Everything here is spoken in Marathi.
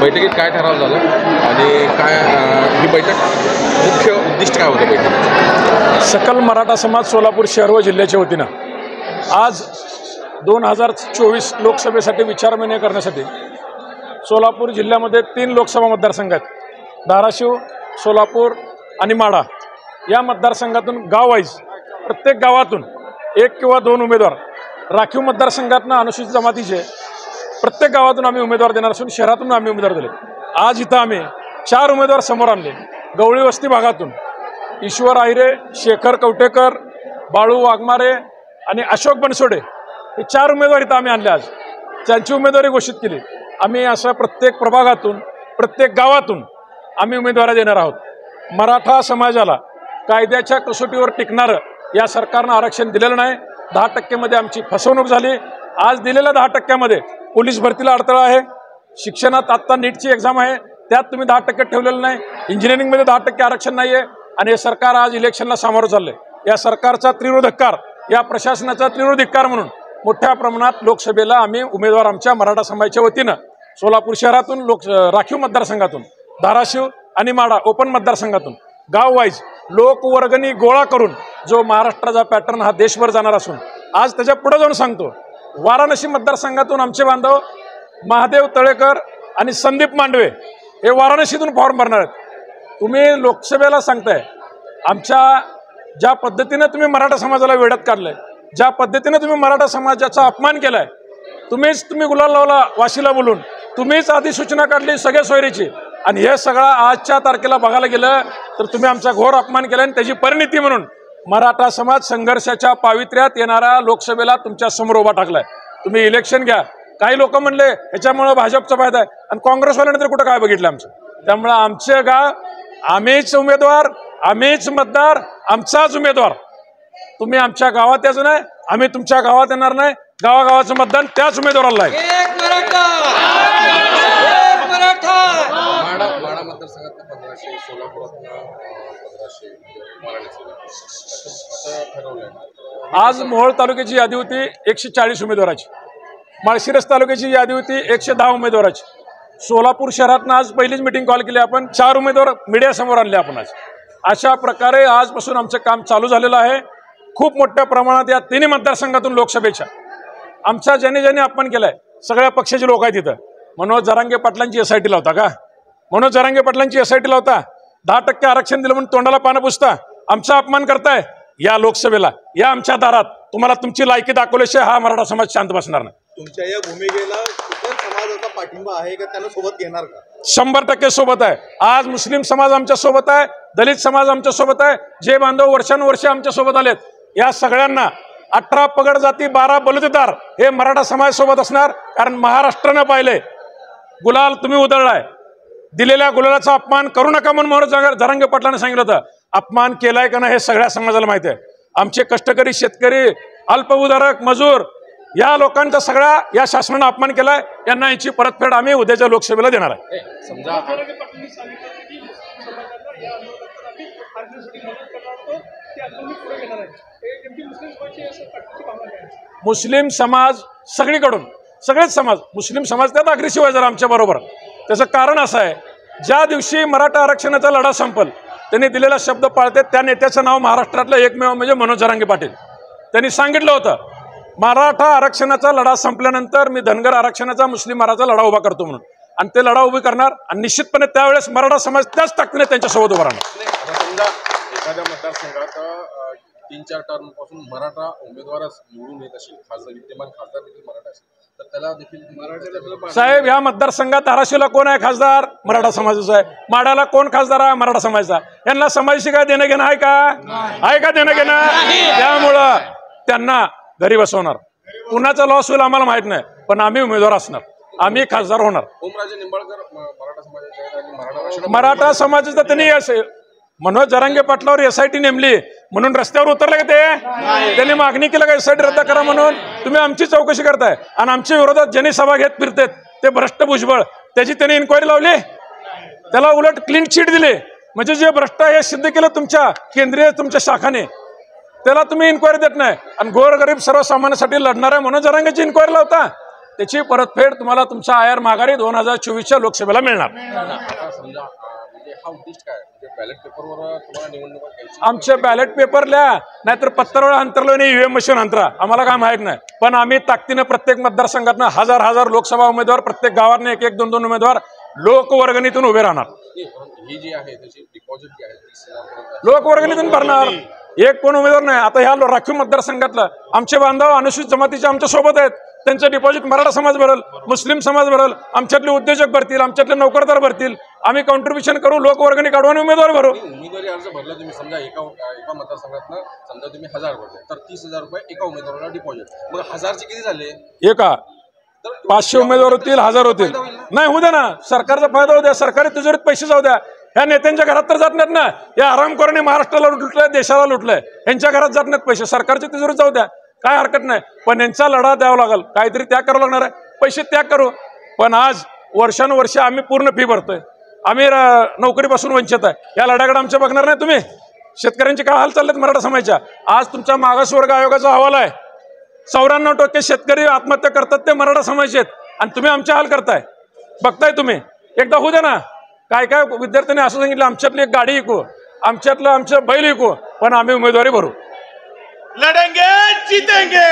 बैठकीत काय ठराव झालं आणि काय ही बैठक मुख्य उद्दिष्ट काय होतं बैठकीत? सकल मराठा समाज सोलापूर शहर व जिल्ह्याच्या वतीनं आज 2024 लोकसभेसाठी विचारविनिमय करण्यासाठी सोलापूर जिल्ह्यामध्ये 3 लोकसभा मतदारसंघ आहेत. धाराशिव, सोलापूर आणि माढा. या मतदारसंघातून गाववाईज प्रत्येक गावातून 1 किंवा 2 उमेदवार, राखीव मतदारसंघातनं अनुसूचित जमातीचे प्रत्येक गावातून आम्ही उमेदवार देणार असून शहरातून आम्ही उमेदवार दिले. आज इथं आम्ही 4 उमेदवार समोर आणले. गवळी वस्ती भागातून ईश्वर आहिरे, शेखर कवटेकर, बाळू वाघमारे आणि अशोक बनसोडे हे 4 उमेदवार इथं आम्ही आणले. आज त्यांची उमेदवारी घोषित केली. आम्ही असं प्रत्येक प्रभागातून प्रत्येक गावातून आम्ही उमेदवारी देणार आहोत. मराठा समाजाला कायद्याच्या कसोटीवर टिकणारं या सरकारनं आरक्षण दिलेलं नाही. 10% मध्ये आमची फसवणूक झाली. आज दिलेल्या 10% पोलीस भरतीला अडथळा आहे. शिक्षणात आत्ता नीटची एक्झाम आहे, त्यात तुम्ही 10% ठेवलेलं नाही. इंजिनिअरिंगमध्ये 10% आरक्षण नाही आहे आणि हे सरकार आज इलेक्शनला सामोरं चाललं आहे. या सरकारचा तीव्र धिक्कार, या प्रशासनाचा तीव्र धिक्कार म्हणून मोठ्या प्रमाणात लोकसभेला आम्ही उमेदवार आमच्या मराठा समाजाच्या वतीनं सोलापूर शहरातून राखीव मतदारसंघातून, धाराशिव आणि माढा ओपन मतदारसंघातून गाववाईज लोकवर्गणी गोळा करून जो महाराष्ट्राचा पॅटर्न हा देशभर जाणार असून आज त्याच्या पुढे जाऊन सांगतो, वाराणसी मतदारसंघातून आमचे बांधव महादेव तळेकर आणि संदीप मांडवे हे वाराणसीतून फॉर्म भरणार आहेत. तुम्ही लोकसभेला सांगताय आमच्या ज्या पद्धतीने तुम्ही मराठा समाजाला वेड्यात काढलंय, ज्या पद्धतीने तुम्ही मराठा समाजाचा अपमान केलाय, तुम्ही गुलाल लावला वाशीला बोलून, तुम्हीच अधिसूचना काढली सगळ्या सोयरीची आणि हे सगळं आजच्या तारखेला बघायला गेलं तर तुम्ही आमचा घोर अपमान केला आणि त्याची परिणिती म्हणून मराठा समाज संघर्षाच्या पावित्र्यात येणाऱ्या लोकसभेला तुमच्या समोर उभा टाकलाय. तुम्ही इलेक्शन घ्या. काही लोक म्हणले ह्याच्यामुळे भाजपचा फायदा आहे आणि काँग्रेसवाल्याने तर कुठं काय बघितलं आमचं. त्यामुळे आमचे गाव, आम्हीच उमेदवार, आम्हीच मतदार, आमचाच उमेदवार. तुम्ही आमच्या गावात यायचं नाही, आम्ही तुमच्या गावात येणार नाही. गावागावाचं मतदान त्याच उमेदवाराला आहे. माढा मतदारसंघात 1500, सोलापुरात 1500, आज मोहोळ तालुक्याची यादी होती 140 उमेदवाराची. माळशिरस तालुक्याची यादी होती 110 उमेदवाराची. सोलापूर शहरातनं आज पहिलीच मिटिंग कॉल केली आपण. 4 उमेदवार मीडियासमोर आणले आपण आज. अशा प्रकारे आजपासून आमचं काम चालू झालेलं आहे. खूप मोठ्या प्रमाणात या 3 मतदारसंघातून लोकसभेच्या आमचा ज्याने अपमान केलाय सगळ्या पक्षाचे लोक आहेत तिथं. मनोज जरांगे पाटलांची SIT लावता का? मनोज जरांगे पाटलांची SIT लावता? 10% आरक्षण दिलं म्हणून तोंडाला पानं पुसता, आमचा अपमान करताय. या लोकसभेला या आमच्या दारात तुम्हाला तुमची लायकी दाखवल्याशिवाय हा मराठा समाज शांत बसणार नाही. तुमच्या या भूमिकेला इतर समाजाचा पाठिंबा आहे का? त्यांना सोबत घेणार का? 100% सोबत आहे. आज मुस्लिम समाज आमच्या सोबत आहे, दलित समाज आमच्या सोबत आहे. जे बांधव वर्षानुवर्षे आमच्या सोबत आलेत या सगळ्यांना 18 पगड जाती 12 बलुतेदार हे मराठा समाज सोबत असणार. कारण महाराष्ट्रानं पाहिलंय गुलाल तुम्ही उधळलाय. दिलेल्या गुलालाचा अपमान करू नका म्हणून मनोज जरांगे पाटलांनी सांगितलं होतं. अपमान केलाय का नाही हे सगळ्या समाजाला माहिती आहे. आमचे कष्टकरी, शेतकरी, अल्पभूधारक, मजूर या लोकांचा सगळ्या या शासनानं अपमान केलाय. यांना याची परतफेड आम्ही उद्याच्या लोकसभेला देणार आहे. समजा मुस्लिम समाज सगळीकडून, सगळेच समाज, मुस्लिम समाज त्यात अग्रेसिव्ह आहे जरा आमच्या बरोबर. त्याचं कारण असं आहे, ज्या दिवशी मराठा आरक्षणाचा लढा संपल त्यांनी दिलेला शब्द पाळते. त्या नेत्याचं नाव महाराष्ट्रातलं एकमेव म्हणजे मनोज जरांगे पाटील. त्यांनी सांगितलं होतं मराठा आरक्षणाचा लढा संपल्यानंतर मी धनगर आरक्षणाचा, मुस्लिम आरक्षणाचा लढा उभा करतो म्हणून. आणि ते लढा उभी करणार आणि निश्चितपणे त्यावेळेस मराठा समाज त्याच ताकदीने त्यांच्यासोबत उभा राहणार. समजा एखाद्या मतदारसंघात 3-4 टर्म पासून मराठा उमेदवारच निवडून येत असेल, खासदार विद्यमान खासदार देखील मराठा असेल तर त्याला देखील मराठा साहेब या मतदारसंघात धाराशिवला कोण आहे खासदार? मराठा समाजाचा आहे. माढ्याला कोण खासदार आहे? मराठा समाजाचा. यांना समाजाशी काय देणं घेणं आहे का? आहे का देणं घेणं? त्यामुळं त्यांना घरी बसवणार. कुणाचा लॉस होईल आम्हाला माहित नाही, पण आम्ही उमेदवार असणार, आम्ही खासदार होणार. ओमराजे निंबाळकर मराठा समाजाचे आहेत आणि मराठा समाजाचा त्यांनी मनोज जरांगे पाटलावर SIT नेमली म्हणून रस्त्यावर उतरले का ते? त्यांनी मागणी केलं का SIT रद्द करा म्हणून? तुम्ही आमची चौकशी करताय आणि आमच्या विरोधात ज्यांनी सभा घेत फिरतेत ते भ्रष्ट भुजबळ, त्याची त्यांनी इन्क्वायरी लावली. त्याला उलट क्लीन चिट दिली. म्हणजे जे भ्रष्ट हे सिद्ध केलं तुमच्या केंद्रीय तुमच्या शाखाने, त्याला तुम्ही इन्क्वायरी देत नाही. आणि गोरगरीब सर्वसामान्यांसाठी लढणाऱ्या मनोज जरांगेची इन्क्वायरी लावता. त्याची परतफेड तुम्हाला तुमचा आयर माघारी 2024च्या लोकसभेला मिळणार. आता समजा म्हणजे हा उद्दिष्ट काय म्हणजे बॅलेट पेपरवर तुम्हाला निवडणुका घ्यायची आमचे बॅलेट पेपर लिहा, नाहीतर पत्रावर अंतरलो नाही ईव्हीएम मशीन अंतरा, आम्हाला काय माहीत नाही. पण आम्ही ताकदीनं प्रत्येक मतदारसंघातनं हजार लोकसभा उमेदवार, प्रत्येक गावाने एक 2 उमेदवार लोकवर्गणीतून उभे राहणार. ही जी आहे त्याची डिपॉझिट जी आहे 30,000 लोकवर्गणीतून भरणार. एक पण उमेदवार नाही. आता ह्या राखीव मतदारसंघातलं आमचे बांधव अनुसूचित जमातीचे आमच्या सोबत आहेत, त्यांचं डिपॉझिट मराठा समाज भरल, मुस्लिम समाज भरल, आमच्यातले उद्योजक भरतील, आमच्यातले नोकरदार भरतील. आम्ही कॉन्ट्रीब्युशन करू, लोकवर्गणी काढू आणि उमेदवार भरू. उमेदवारी अर्ज भरला तुम्ही समजा एका मतदारसंघातनं समजा तुम्ही 1000 भरले तर 30,000 रुपये एका उमेदवाराला डिपॉझिट. मग 1000चे किती झाले? एका 500 उमेदवार होतील, 1000 होतील. नाही होऊ द्या ना, सरकारचा फायदा होऊ द्या, सरकारी तिजोरीत पैसे जाऊ द्या. ह्या नेत्यांच्या घरात तर जात नाहीत ना. या आरामखोरांनी महाराष्ट्राला लुटलंय, देशाला लुटलंय. यांच्या घरात जात नाहीत पैसे, सरकारच्या तिजोरीत जाऊ द्या, काय हरकत नाही. पण यांचा लढा द्यावा लागेल, काहीतरी त्याग करावं लागणार आहे. पैसे त्याग करू. पण आज वर्षानुवर्ष आम्ही पूर्ण फी भरतोय, आम्ही नोकरीपासून वंचित आहे. या लढ्याकडे आमच्या बघणार नाही तुम्ही. शेतकऱ्यांचे काय हाल चाललेत मराठा समाजाच्या. आज तुमचा मागासवर्ग आयोगाचा अहवाल आहे, 94% शेतकरी आत्महत्या करतात ते मराठा समाजाचे आहेत, आणि तुम्ही आमचे हाल करताय. बघताय तुम्ही. एकदा होऊ द्या ना. काय विद्यार्थ्यांनी असं सांगितलं, आमच्यातली एक गाडी विकू, आमचं बैल विकू, पण आम्ही उमेदवारी भरू. लढेंगे जीतेंगे.